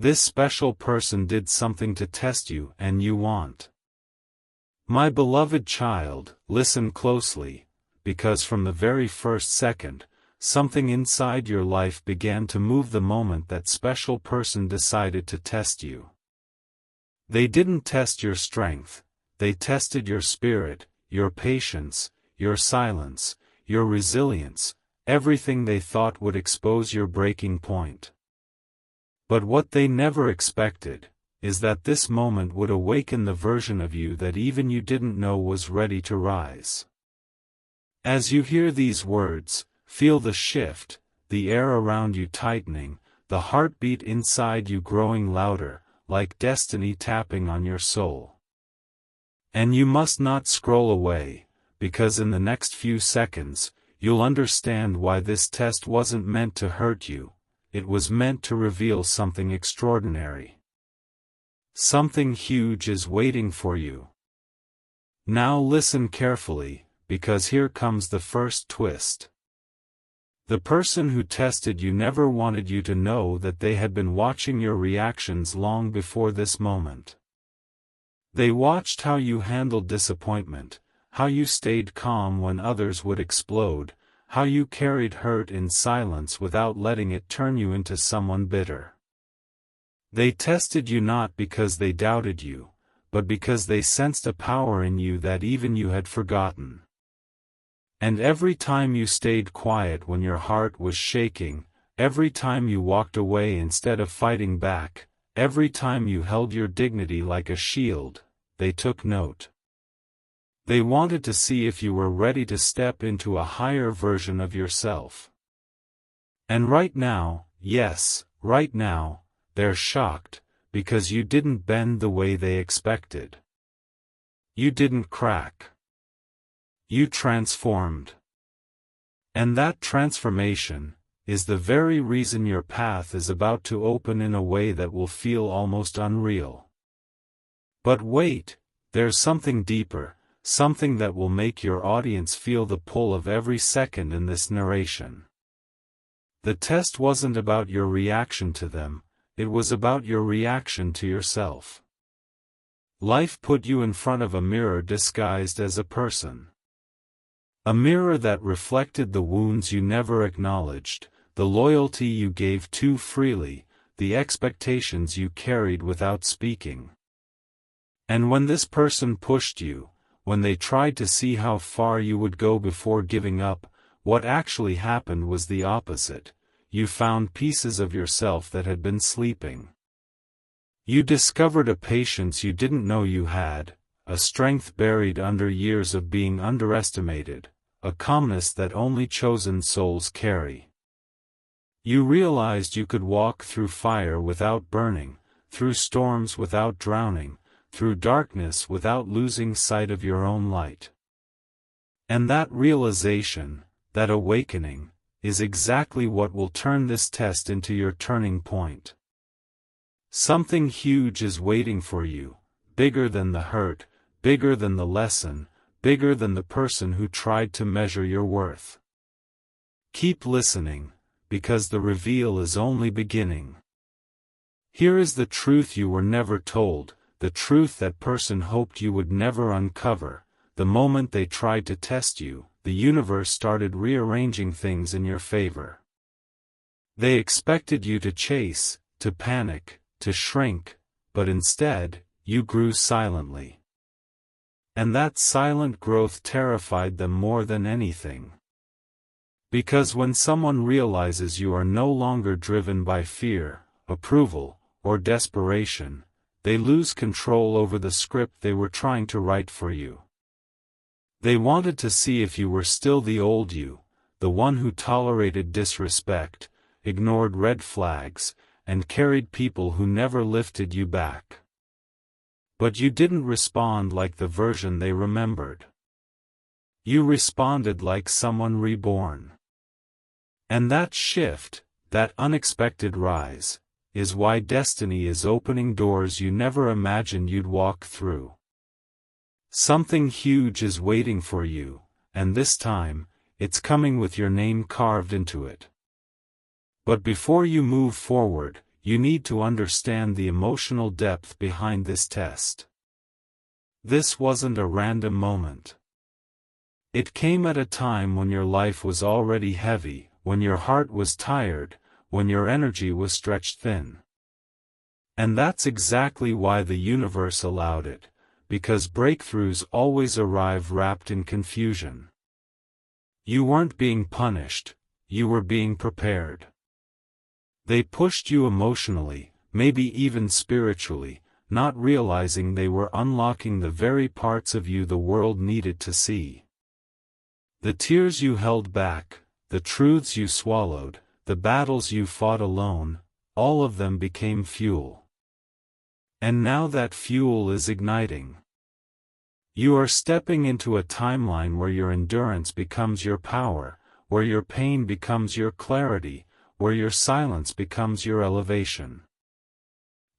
This special person did something to test you and you want. My beloved child, listen closely, because from the very first second, something inside your life began to move the moment that special person decided to test you. They didn't test your strength, they tested your spirit, your patience, your silence, your resilience, everything they thought would expose your breaking point. But what they never expected is that this moment would awaken the version of you that even you didn't know was ready to rise. As you hear these words, feel the shift, the air around you tightening, the heartbeat inside you growing louder, like destiny tapping on your soul. And you must not scroll away, because in the next few seconds, you'll understand why this test wasn't meant to hurt you, it was meant to reveal something extraordinary. Something huge is waiting for you. Now listen carefully, because here comes the first twist. The person who tested you never wanted you to know that they had been watching your reactions long before this moment. They watched how you handled disappointment, how you stayed calm when others would explode, how you carried hurt in silence without letting it turn you into someone bitter. They tested you not because they doubted you, but because they sensed a power in you that even you had forgotten. And every time you stayed quiet when your heart was shaking, every time you walked away instead of fighting back, every time you held your dignity like a shield, they took note. They wanted to see if you were ready to step into a higher version of yourself. And right now, yes, right now, they're shocked, because you didn't bend the way they expected. You didn't crack. You transformed. And that transformation is the very reason your path is about to open in a way that will feel almost unreal. But wait, there's something deeper, something that will make your audience feel the pull of every second in this narration. The test wasn't about your reaction to them, it was about your reaction to yourself. Life put you in front of a mirror disguised as a person. A mirror that reflected the wounds you never acknowledged, the loyalty you gave too freely, the expectations you carried without speaking. And when this person pushed you, when they tried to see how far you would go before giving up, what actually happened was the opposite. You found pieces of yourself that had been sleeping. You discovered a patience you didn't know you had, a strength buried under years of being underestimated, a calmness that only chosen souls carry. You realized you could walk through fire without burning, through storms without drowning, through darkness without losing sight of your own light. And that realization, that awakening, is exactly what will turn this test into your turning point. Something huge is waiting for you, bigger than the hurt, bigger than the lesson, bigger than the person who tried to measure your worth. Keep listening, because the reveal is only beginning. Here is the truth you were never told, the truth that person hoped you would never uncover. The moment they tried to test you, the universe started rearranging things in your favor. They expected you to chase, to panic, to shrink, but instead, you grew silently. And that silent growth terrified them more than anything. Because when someone realizes you are no longer driven by fear, approval, or desperation, they lose control over the script they were trying to write for you. They wanted to see if you were still the old you, the one who tolerated disrespect, ignored red flags, and carried people who never lifted you back. But you didn't respond like the version they remembered. You responded like someone reborn. And that shift, that unexpected rise, is why destiny is opening doors you never imagined you'd walk through. Something huge is waiting for you, and this time, it's coming with your name carved into it. But before you move forward, you need to understand the emotional depth behind this test. This wasn't a random moment. It came at a time when your life was already heavy, when your heart was tired, when your energy was stretched thin. And that's exactly why the universe allowed it, because breakthroughs always arrive wrapped in confusion. You weren't being punished, you were being prepared. They pushed you emotionally, maybe even spiritually, not realizing they were unlocking the very parts of you the world needed to see. The tears you held back, the truths you swallowed, the battles you fought alone, all of them became fuel. And now that fuel is igniting. You are stepping into a timeline where your endurance becomes your power, where your pain becomes your clarity, where your silence becomes your elevation.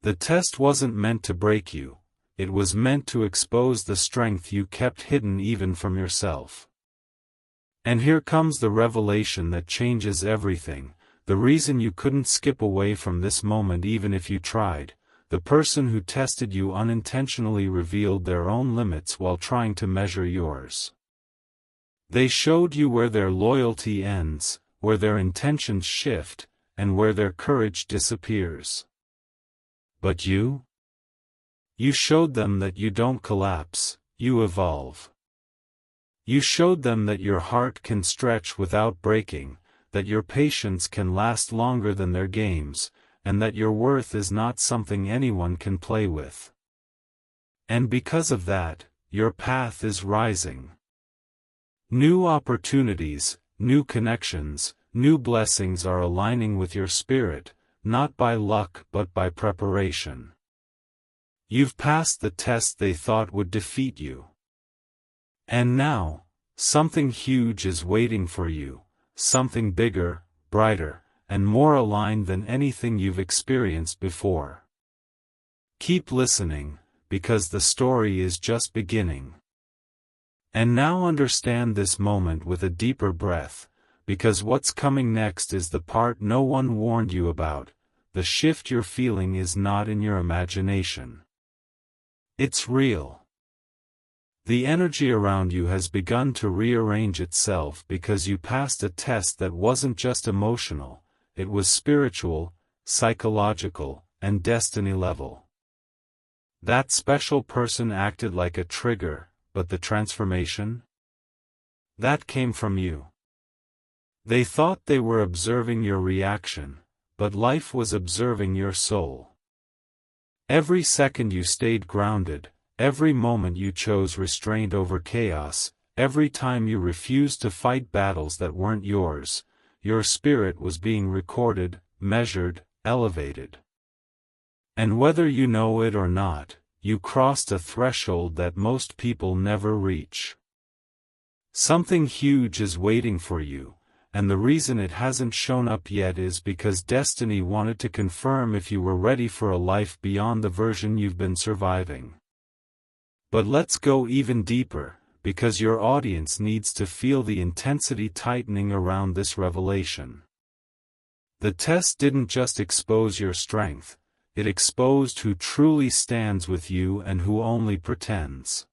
The test wasn't meant to break you, it was meant to expose the strength you kept hidden even from yourself. And here comes the revelation that changes everything, the reason you couldn't skip away from this moment even if you tried. The person who tested you unintentionally revealed their own limits while trying to measure yours. They showed you where their loyalty ends, where their intentions shift, and where their courage disappears. But you? You showed them that you don't collapse, you evolve. You showed them that your heart can stretch without breaking, that your patience can last longer than their games, and that your worth is not something anyone can play with. And because of that, your path is rising. New opportunities, new connections, new blessings are aligning with your spirit, not by luck but by preparation. You've passed the test they thought would defeat you. And now, something huge is waiting for you, something bigger, brighter, and more aligned than anything you've experienced before. Keep listening, because the story is just beginning. And now understand this moment with a deeper breath, because what's coming next is the part no one warned you about. The shift you're feeling is not in your imagination. It's real. The energy around you has begun to rearrange itself because you passed a test that wasn't just emotional, it was spiritual, psychological, and destiny level. That special person acted like a trigger, but the transformation? That came from you. They thought they were observing your reaction, but life was observing your soul. Every second you stayed grounded, every moment you chose restraint over chaos, every time you refused to fight battles that weren't yours, your spirit was being recorded, measured, elevated. And whether you know it or not, you crossed a threshold that most people never reach. Something huge is waiting for you, and the reason it hasn't shown up yet is because destiny wanted to confirm if you were ready for a life beyond the version you've been surviving. But let's go even deeper, because your audience needs to feel the intensity tightening around this revelation. The test didn't just expose your strength, it exposed who truly stands with you and who only pretends.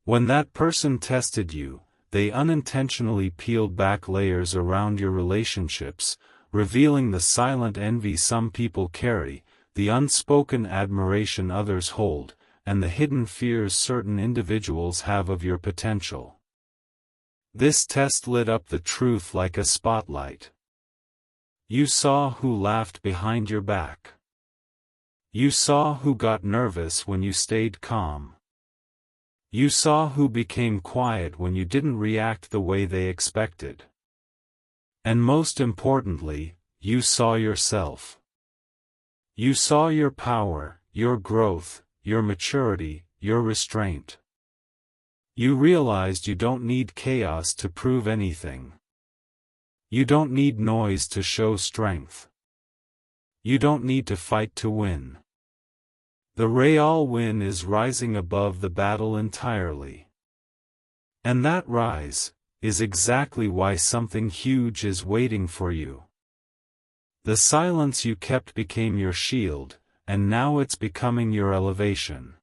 When that person tested you, they unintentionally peeled back layers around your relationships, revealing the silent envy some people carry, the unspoken admiration others hold, and the hidden fears certain individuals have of your potential. This test lit up the truth like a spotlight. You saw who laughed behind your back. You saw who got nervous when you stayed calm. You saw who became quiet when you didn't react the way they expected. And most importantly, you saw yourself. You saw your power, your growth, your maturity, your restraint. You realized you don't need chaos to prove anything. You don't need noise to show strength. You don't need to fight to win. The real win is rising above the battle entirely. And that rise is exactly why something huge is waiting for you. The silence you kept became your shield, and now it's becoming your elevation.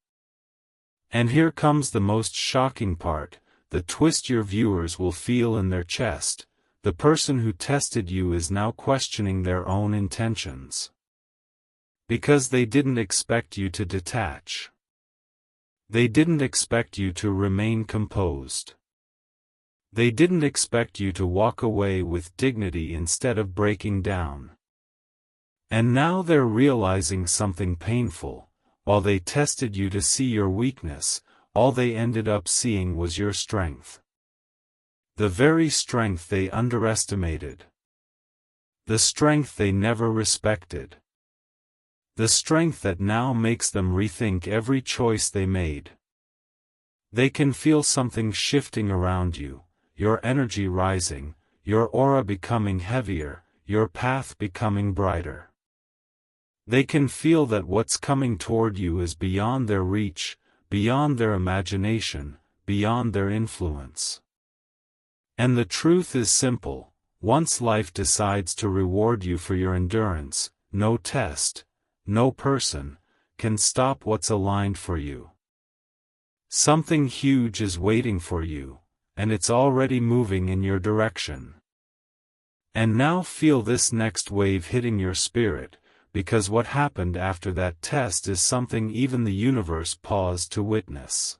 And here comes the most shocking part, the twist your viewers will feel in their chest. The person who tested you is now questioning their own intentions. Because they didn't expect you to detach. They didn't expect you to remain composed. They didn't expect you to walk away with dignity instead of breaking down. And now they're realizing something painful. While they tested you to see your weakness, all they ended up seeing was your strength. The very strength they underestimated. The strength they never respected. The strength that now makes them rethink every choice they made. They can feel something shifting around you, your energy rising, your aura becoming heavier, your path becoming brighter. They can feel that what's coming toward you is beyond their reach, beyond their imagination, beyond their influence. And the truth is simple: once life decides to reward you for your endurance, no test, no person, can stop what's aligned for you. Something huge is waiting for you, and it's already moving in your direction. And now feel this next wave hitting your spirit, because what happened after that test is something even the universe paused to witness.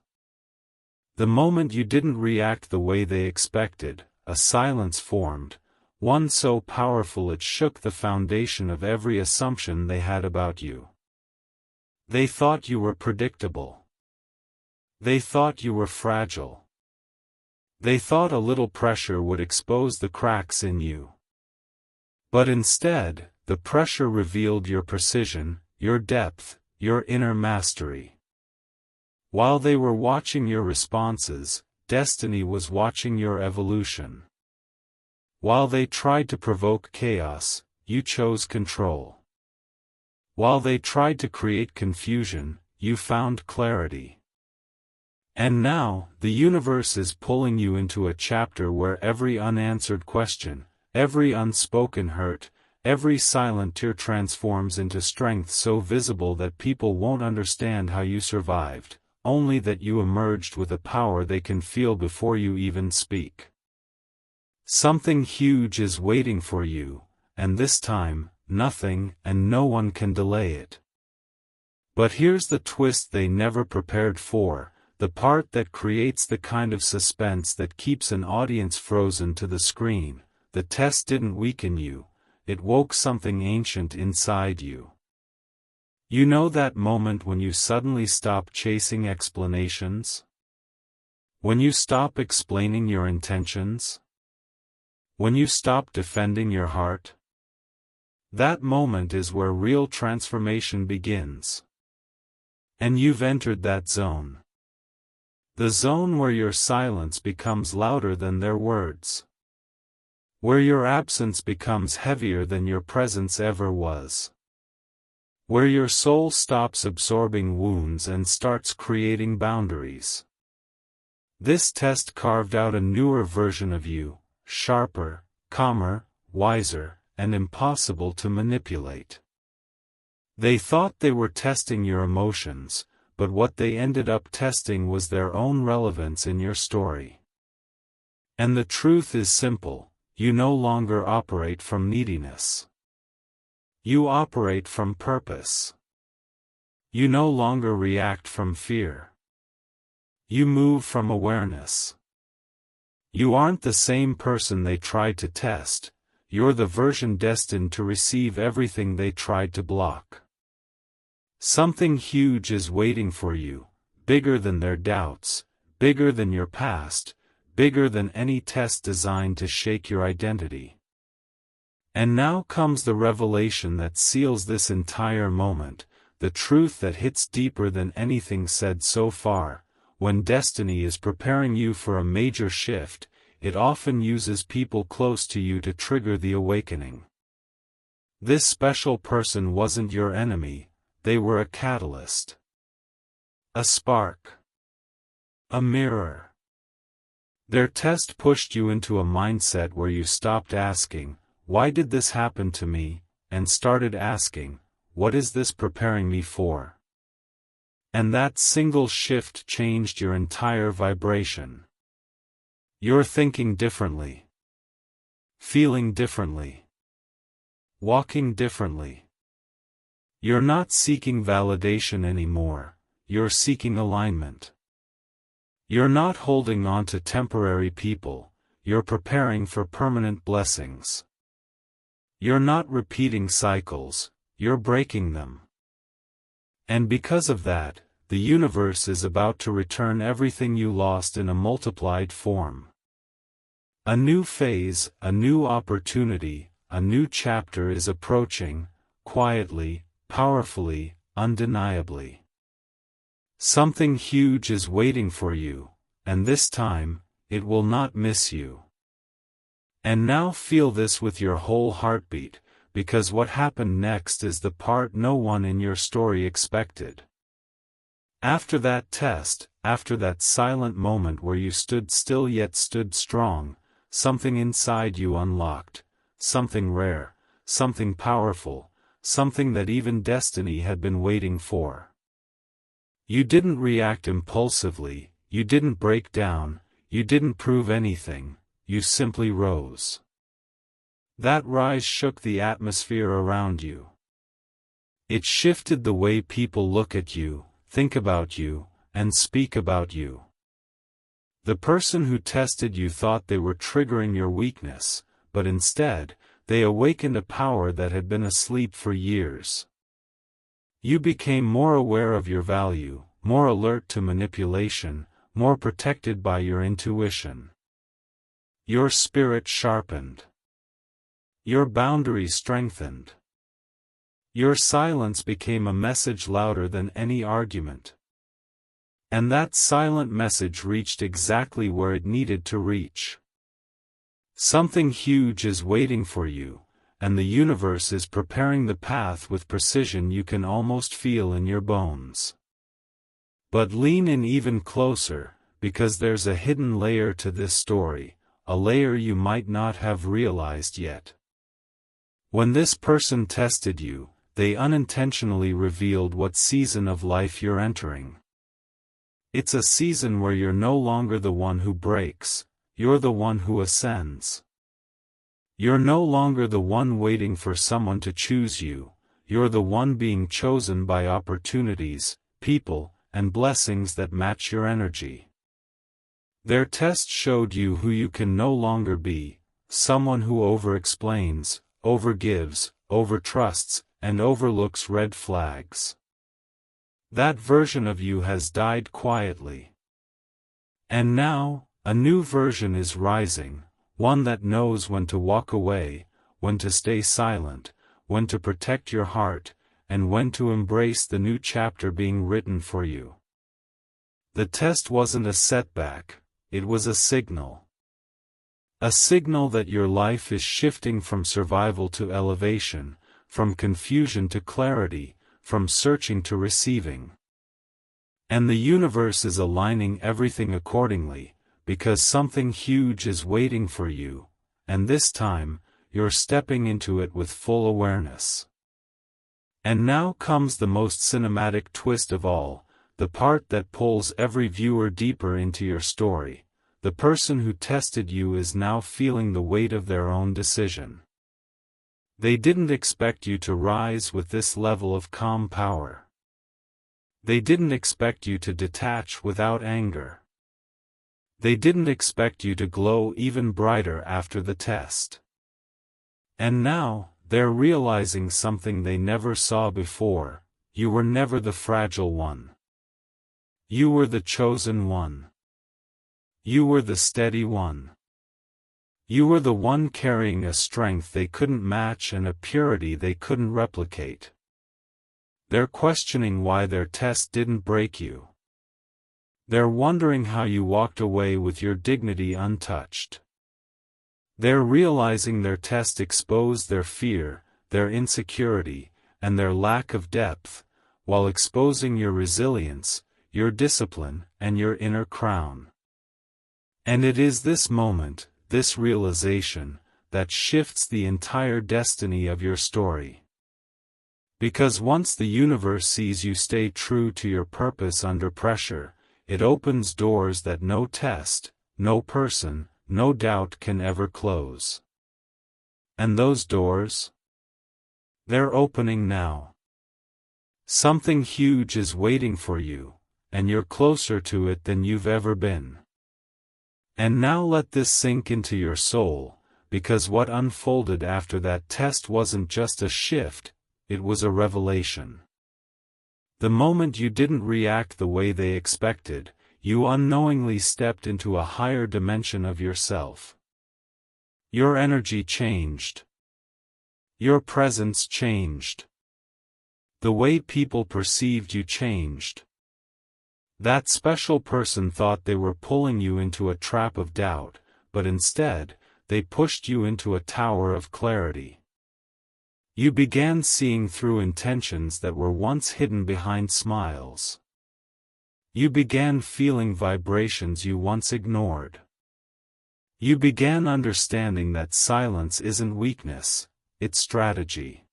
The moment you didn't react the way they expected, a silence formed, one so powerful it shook the foundation of every assumption they had about you. They thought you were predictable. They thought you were fragile. They thought a little pressure would expose the cracks in you. But instead, the pressure revealed your precision, your depth, your inner mastery. While they were watching your responses, destiny was watching your evolution. While they tried to provoke chaos, you chose control. While they tried to create confusion, you found clarity. And now, the universe is pulling you into a chapter where every unanswered question, every unspoken hurt, every silent tear transforms into strength so visible that people won't understand how you survived, only that you emerged with a power they can feel before you even speak. Something huge is waiting for you, and this time, nothing and no one can delay it. But here's the twist they never prepared for, the part that creates the kind of suspense that keeps an audience frozen to the screen. The test didn't weaken you, it woke something ancient inside you. You know that moment when you suddenly stop chasing explanations? When you stop explaining your intentions? When you stop defending your heart? That moment is where real transformation begins. And you've entered that zone. The zone where your silence becomes louder than their words. Where your absence becomes heavier than your presence ever was. Where your soul stops absorbing wounds and starts creating boundaries. This test carved out a newer version of you, sharper, calmer, wiser, and impossible to manipulate. They thought they were testing your emotions, but what they ended up testing was their own relevance in your story. And the truth is simple: you no longer operate from neediness. You operate from purpose. You no longer react from fear. You move from awareness. You aren't the same person they tried to test, you're the version destined to receive everything they tried to block. Something huge is waiting for you, bigger than their doubts, bigger than your past, bigger than any test designed to shake your identity. And now comes the revelation that seals this entire moment, the truth that hits deeper than anything said so far. When destiny is preparing you for a major shift, it often uses people close to you to trigger the awakening. This special person wasn't your enemy, they were a catalyst. A spark. A mirror. Their test pushed you into a mindset where you stopped asking, "Why did this happen to me?" and started asking, "What is this preparing me for?" And that single shift changed your entire vibration. You're thinking differently, feeling differently, walking differently. You're not seeking validation anymore, you're seeking alignment. You're not holding on to temporary people, you're preparing for permanent blessings. You're not repeating cycles, you're breaking them. And because of that, the universe is about to return everything you lost in a multiplied form. A new phase, a new opportunity, a new chapter is approaching, quietly, powerfully, undeniably. Something huge is waiting for you, and this time, it will not miss you. And now feel this with your whole heartbeat, because what happened next is the part no one in your story expected. After that test, after that silent moment where you stood still yet stood strong, something inside you unlocked, something rare, something powerful, something that even destiny had been waiting for. You didn't react impulsively, you didn't break down, you didn't prove anything, you simply rose. That rise shook the atmosphere around you. It shifted the way people look at you, think about you, and speak about you. The person who tested you thought they were triggering your weakness, but instead, they awakened a power that had been asleep for years. You became more aware of your value, more alert to manipulation, more protected by your intuition. Your spirit sharpened. Your boundaries strengthened. Your silence became a message louder than any argument. And that silent message reached exactly where it needed to reach. Something huge is waiting for you, and the universe is preparing the path with precision you can almost feel in your bones. But lean in even closer, because there's a hidden layer to this story, a layer you might not have realized yet. When this person tested you, they unintentionally revealed what season of life you're entering. It's a season where you're no longer the one who breaks, you're the one who ascends. You're no longer the one waiting for someone to choose you, you're the one being chosen by opportunities, people, and blessings that match your energy. Their test showed you who you can no longer be, someone who over-explains, overgives, over-trusts, and overlooks red flags. That version of you has died quietly. And now, a new version is rising, one that knows when to walk away, when to stay silent, when to protect your heart, and when to embrace the new chapter being written for you. The test wasn't a setback, it was a signal. A signal that your life is shifting from survival to elevation, from confusion to clarity, from searching to receiving. And the universe is aligning everything accordingly, because something huge is waiting for you, and this time, you're stepping into it with full awareness. And now comes the most cinematic twist of all, the part that pulls every viewer deeper into your story. The person who tested you is now feeling the weight of their own decision. They didn't expect you to rise with this level of calm power. They didn't expect you to detach without anger. They didn't expect you to glow even brighter after the test. And now, they're realizing something they never saw before: you were never the fragile one. You were the chosen one. You were the steady one. You were the one carrying a strength they couldn't match and a purity they couldn't replicate. They're questioning why their test didn't break you. They're wondering how you walked away with your dignity untouched. They're realizing their test exposed their fear, their insecurity, and their lack of depth, while exposing your resilience, your discipline, and your inner crown. And it is this moment, this realization, that shifts the entire destiny of your story. Because once the universe sees you stay true to your purpose under pressure, it opens doors that no test, no person, no doubt can ever close. And those doors? They're opening now. Something huge is waiting for you, and you're closer to it than you've ever been. And now let this sink into your soul, because what unfolded after that test wasn't just a shift, it was a revelation. The moment you didn't react the way they expected, you unknowingly stepped into a higher dimension of yourself. Your energy changed. Your presence changed. The way people perceived you changed. That special person thought they were pulling you into a trap of doubt, but instead, they pushed you into a tower of clarity. You began seeing through intentions that were once hidden behind smiles. You began feeling vibrations you once ignored. You began understanding that silence isn't weakness, it's strategy.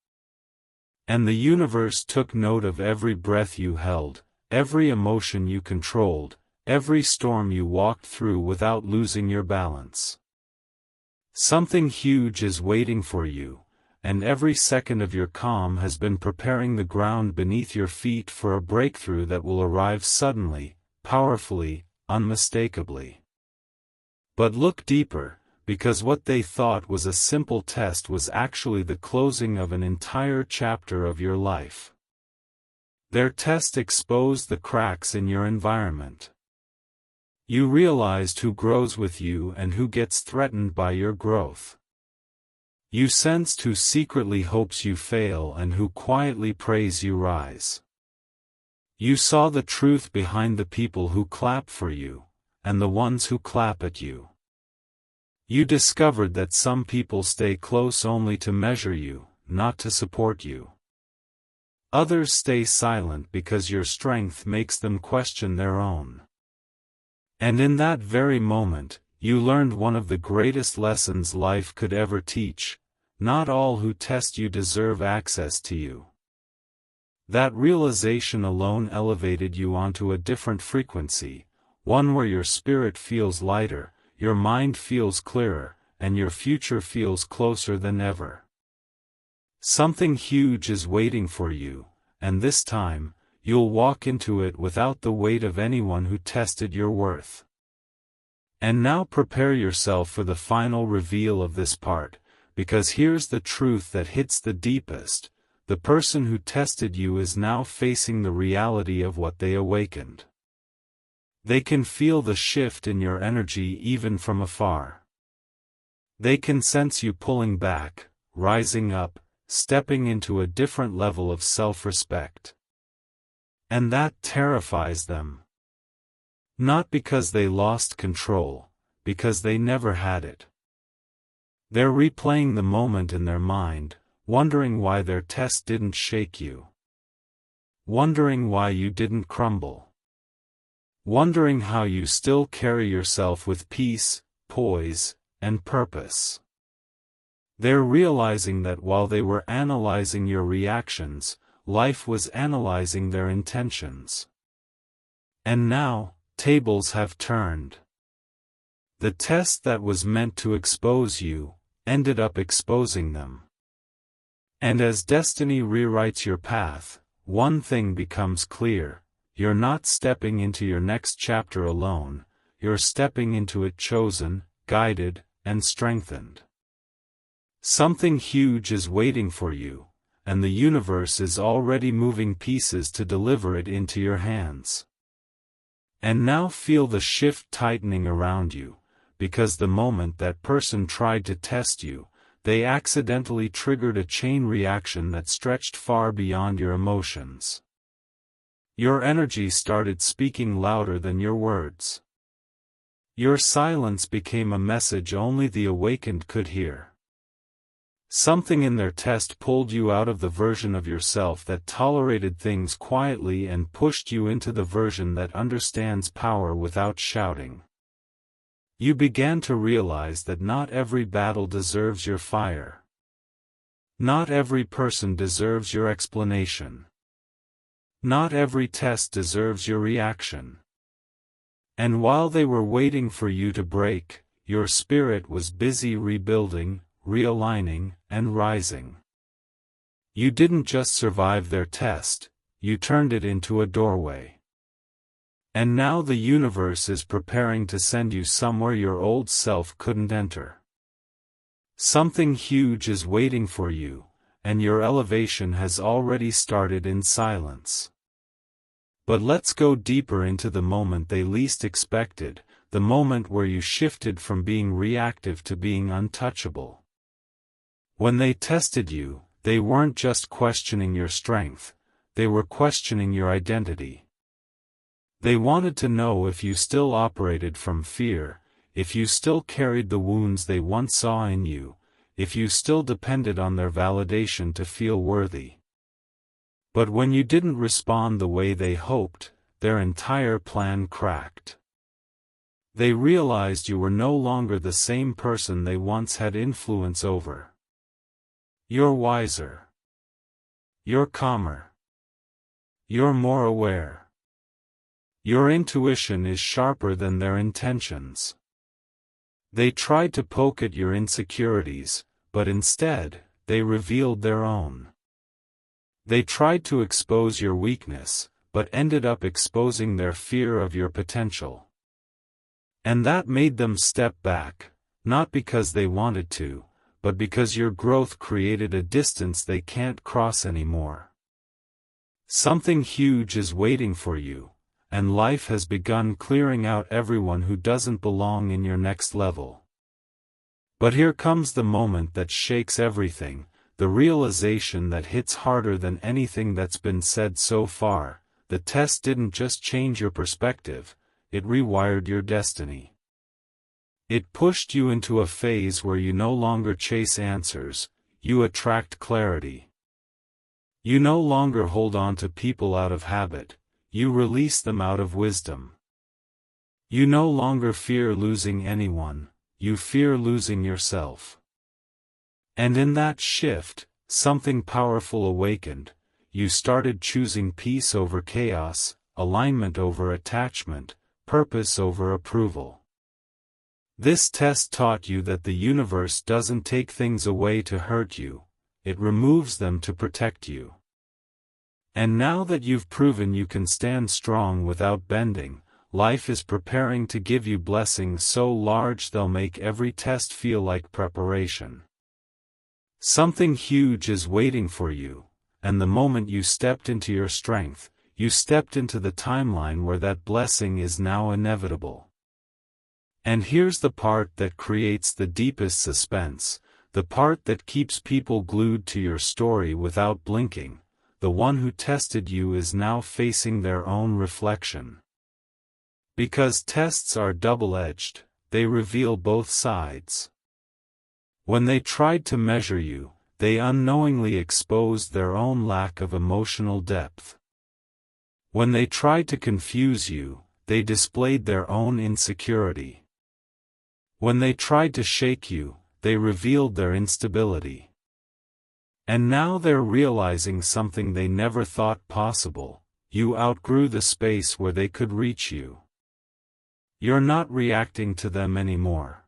And the universe took note of every breath you held, every emotion you controlled, every storm you walked through without losing your balance. Something huge is waiting for you, and every second of your calm has been preparing the ground beneath your feet for a breakthrough that will arrive suddenly, powerfully, unmistakably. But look deeper, because what they thought was a simple test was actually the closing of an entire chapter of your life. Their test exposed the cracks in your environment. You realized who grows with you and who gets threatened by your growth. You sensed who secretly hopes you fail and who quietly prays you rise. You saw the truth behind the people who clap for you, and the ones who clap at you. You discovered that some people stay close only to measure you, not to support you. Others stay silent because your strength makes them question their own. And in that very moment, you learned one of the greatest lessons life could ever teach: not all who test you deserve access to you. That realization alone elevated you onto a different frequency, one where your spirit feels lighter, your mind feels clearer, and your future feels closer than ever. Something huge is waiting for you, and this time, you'll walk into it without the weight of anyone who tested your worth. And now prepare yourself for the final reveal of this part, because here's the truth that hits the deepest: the person who tested you is now facing the reality of what they awakened. They can feel the shift in your energy even from afar. They can sense you pulling back, rising up, stepping into a different level of self-respect. And that terrifies them. Not because they lost control, because they never had it. They're replaying the moment in their mind, wondering why their test didn't shake you. Wondering why you didn't crumble. Wondering how you still carry yourself with peace, poise, and purpose. They're realizing that while they were analyzing your reactions, life was analyzing their intentions. And now, tables have turned. The test that was meant to expose you, ended up exposing them. And as destiny rewrites your path, one thing becomes clear: you're not stepping into your next chapter alone, you're stepping into it chosen, guided, and strengthened. Something huge is waiting for you, and the universe is already moving pieces to deliver it into your hands. And now feel the shift tightening around you, because the moment that person tried to test you, they accidentally triggered a chain reaction that stretched far beyond your emotions. Your energy started speaking louder than your words. Your silence became a message only the awakened could hear. Something in their test pulled you out of the version of yourself that tolerated things quietly and pushed you into the version that understands power without shouting. You began to realize that not every battle deserves your fire. Not every person deserves your explanation. Not every test deserves your reaction. And while they were waiting for you to break, your spirit was busy rebuilding, realigning, and rising. You didn't just survive their test, you turned it into a doorway. And now the universe is preparing to send you somewhere your old self couldn't enter. Something huge is waiting for you, and your elevation has already started in silence. But let's go deeper into the moment they least expected, the moment where you shifted from being reactive to being untouchable. When they tested you, they weren't just questioning your strength, they were questioning your identity. They wanted to know if you still operated from fear, if you still carried the wounds they once saw in you, if you still depended on their validation to feel worthy. But when you didn't respond the way they hoped, their entire plan cracked. They realized you were no longer the same person they once had influence over. You're wiser. You're calmer. You're more aware. Your intuition is sharper than their intentions. They tried to poke at your insecurities, but instead, they revealed their own. They tried to expose your weakness, but ended up exposing their fear of your potential. And that made them step back, not because they wanted to, but because your growth created a distance they can't cross anymore. Something huge is waiting for you, and life has begun clearing out everyone who doesn't belong in your next level. But here comes the moment that shakes everything, the realization that hits harder than anything that's been said so far. The test didn't just change your perspective, it rewired your destiny. It pushed you into a phase where you no longer chase answers, you attract clarity. You no longer hold on to people out of habit, you release them out of wisdom. You no longer fear losing anyone, you fear losing yourself. And in that shift, something powerful awakened. You started choosing peace over chaos, alignment over attachment, purpose over approval. This test taught you that the universe doesn't take things away to hurt you, it removes them to protect you. And now that you've proven you can stand strong without bending, life is preparing to give you blessings so large they'll make every test feel like preparation. Something huge is waiting for you, and the moment you stepped into your strength, you stepped into the timeline where that blessing is now inevitable. And here's the part that creates the deepest suspense, the part that keeps people glued to your story without blinking. The one who tested you is now facing their own reflection. Because tests are double-edged, they reveal both sides. When they tried to measure you, they unknowingly exposed their own lack of emotional depth. When they tried to confuse you, they displayed their own insecurity. When they tried to shake you, they revealed their instability. And now they're realizing something they never thought possible: you outgrew the space where they could reach you. You're not reacting to them anymore.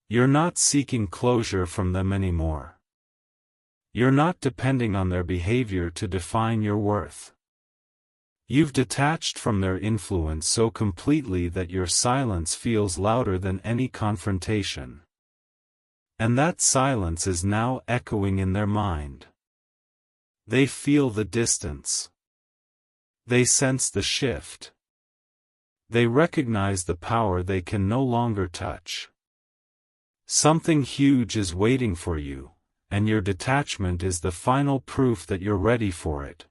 You're not seeking closure from them anymore. You're not depending on their behavior to define your worth. You've detached from their influence so completely that your silence feels louder than any confrontation. And that silence is now echoing in their mind. They feel the distance. They sense the shift. They recognize the power they can no longer touch. Something huge is waiting for you, and your detachment is the final proof that you're ready for it.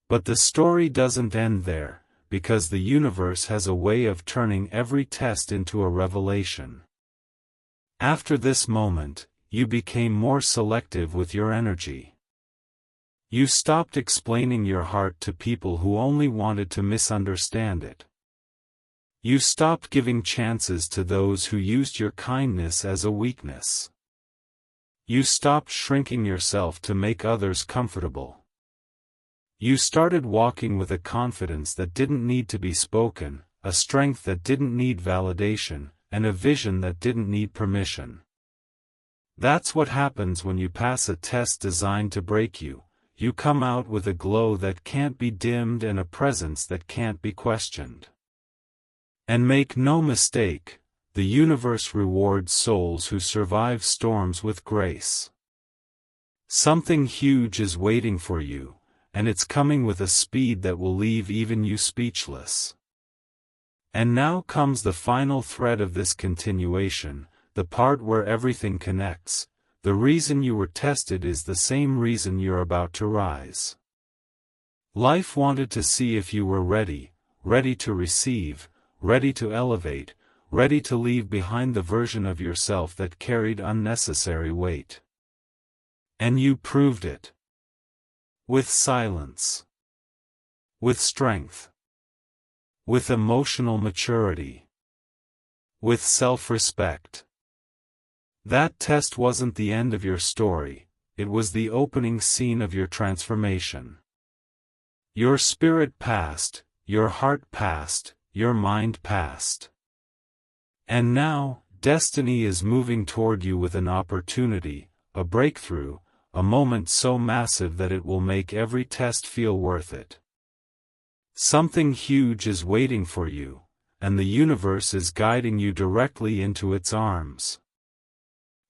But the story doesn't end there, because the universe has a way of turning every test into a revelation. After this moment, you became more selective with your energy. You stopped explaining your heart to people who only wanted to misunderstand it. You stopped giving chances to those who used your kindness as a weakness. You stopped shrinking yourself to make others comfortable. You started walking with a confidence that didn't need to be spoken, a strength that didn't need validation, and a vision that didn't need permission. That's what happens when you pass a test designed to break you. You come out with a glow that can't be dimmed and a presence that can't be questioned. And make no mistake, the universe rewards souls who survive storms with grace. Something huge is waiting for you, and it's coming with a speed that will leave even you speechless. And now comes the final thread of this continuation, the part where everything connects. The reason you were tested is the same reason you're about to rise. Life wanted to see if you were ready, ready to receive, ready to elevate, ready to leave behind the version of yourself that carried unnecessary weight. And you proved it. With silence. With strength. With emotional maturity. With self-respect. That test wasn't the end of your story, it was the opening scene of your transformation. Your spirit passed, your heart passed, your mind passed. And now, destiny is moving toward you with an opportunity, a breakthrough, a moment so massive that it will make every test feel worth it. Something huge is waiting for you, and the universe is guiding you directly into its arms.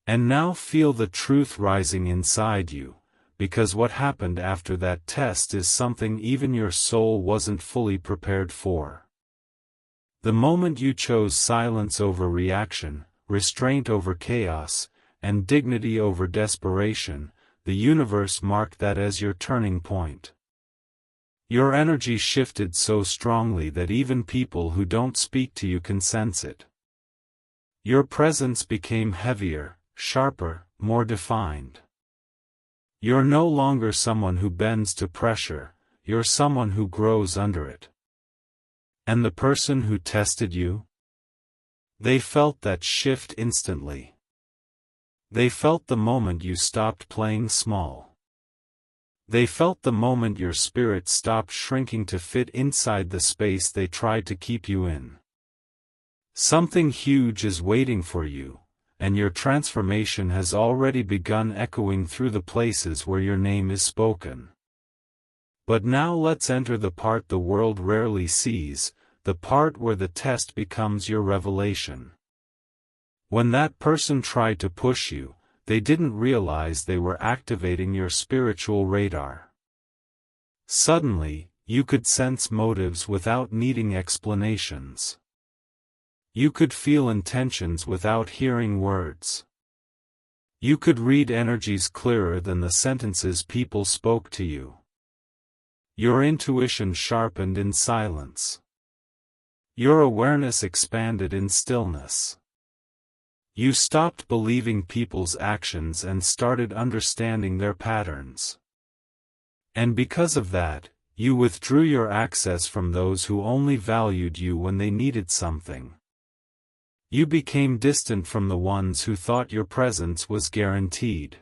And now feel the truth rising inside you, because what happened after that test is something even your soul wasn't fully prepared for. The moment you chose silence over reaction, restraint over chaos, and dignity over desperation, the universe marked that as your turning point. Your energy shifted so strongly that even people who don't speak to you can sense it. Your presence became heavier, sharper, more defined. You're no longer someone who bends to pressure, you're someone who grows under it. And the person who tested you? They felt that shift instantly. They felt the moment you stopped playing small. They felt the moment your spirit stopped shrinking to fit inside the space they tried to keep you in. Something huge is waiting for you, and your transformation has already begun echoing through the places where your name is spoken. But now let's enter the part the world rarely sees, the part where the test becomes your revelation. When that person tried to push you, they didn't realize they were activating your spiritual radar. Suddenly, you could sense motives without needing explanations. You could feel intentions without hearing words. You could read energies clearer than the sentences people spoke to you. Your intuition sharpened in silence. Your awareness expanded in stillness. You stopped believing people's actions and started understanding their patterns. And because of that, you withdrew your access from those who only valued you when they needed something. You became distant from the ones who thought your presence was guaranteed.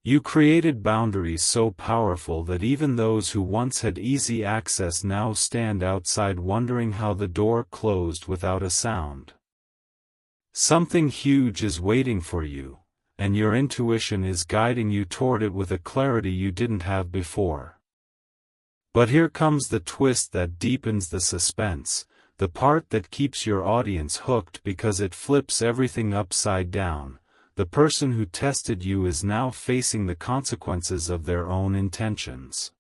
You created boundaries so powerful that even those who once had easy access now stand outside wondering how the door closed without a sound. Something huge is waiting for you, and your intuition is guiding you toward it with a clarity you didn't have before. But here comes the twist that deepens the suspense, the part that keeps your audience hooked because it flips everything upside down. The person who tested you is now facing the consequences of their own intentions.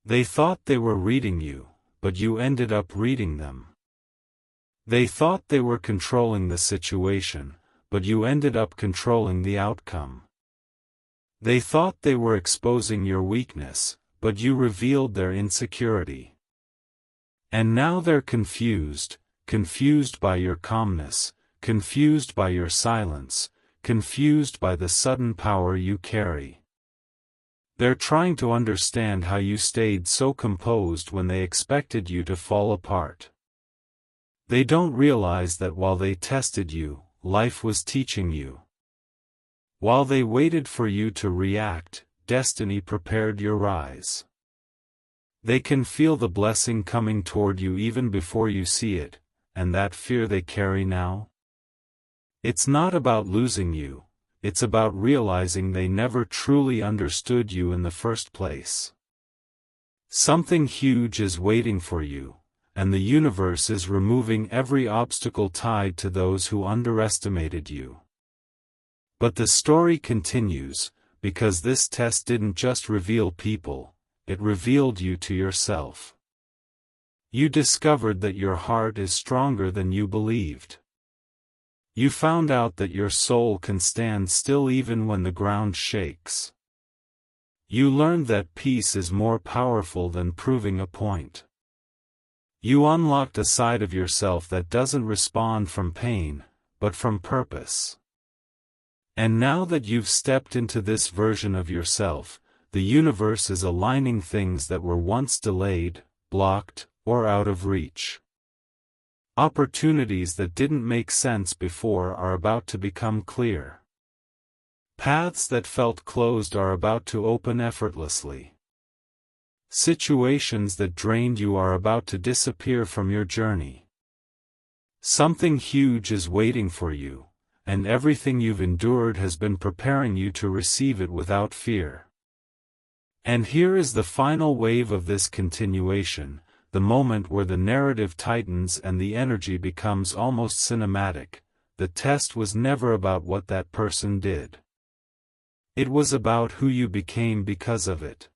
They thought they were reading you, but you ended up reading them. They thought they were controlling the situation, but you ended up controlling the outcome. They thought they were exposing your weakness, but you revealed their insecurity. And now they're confused, confused by your calmness, confused by your silence, confused by the sudden power you carry. They're trying to understand how you stayed so composed when they expected you to fall apart. They don't realize that while they tested you, life was teaching you. While they waited for you to react, destiny prepared your rise. They can feel the blessing coming toward you even before you see it, and that fear they carry now? It's not about losing you, it's about realizing they never truly understood you in the first place. Something huge is waiting for you, and the universe is removing every obstacle tied to those who underestimated you. But the story continues, because this test didn't just reveal people, it revealed you to yourself. You discovered that your heart is stronger than you believed. You found out that your soul can stand still even when the ground shakes. You learned that peace is more powerful than proving a point. You unlocked a side of yourself that doesn't respond from pain, but from purpose. And now that you've stepped into this version of yourself, the universe is aligning things that were once delayed, blocked, or out of reach. Opportunities that didn't make sense before are about to become clear. Paths that felt closed are about to open effortlessly. Situations that drained you are about to disappear from your journey. Something huge is waiting for you, and everything you've endured has been preparing you to receive it without fear. And here is the final wave of this continuation, the moment where the narrative tightens and the energy becomes almost cinematic. The test was never about what that person did. It was about who you became because of it.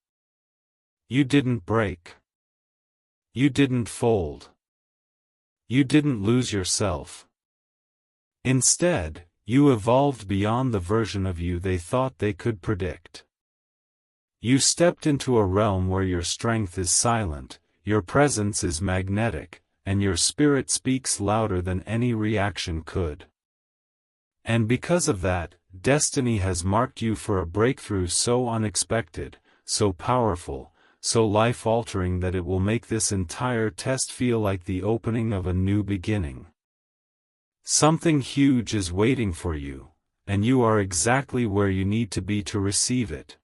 You didn't break. You didn't fold. You didn't lose yourself. Instead, you evolved beyond the version of you they thought they could predict. You stepped into a realm where your strength is silent, your presence is magnetic, and your spirit speaks louder than any reaction could. And because of that, destiny has marked you for a breakthrough so unexpected, so powerful, so life-altering that it will make this entire test feel like the opening of a new beginning. Something huge is waiting for you, and you are exactly where you need to be to receive it.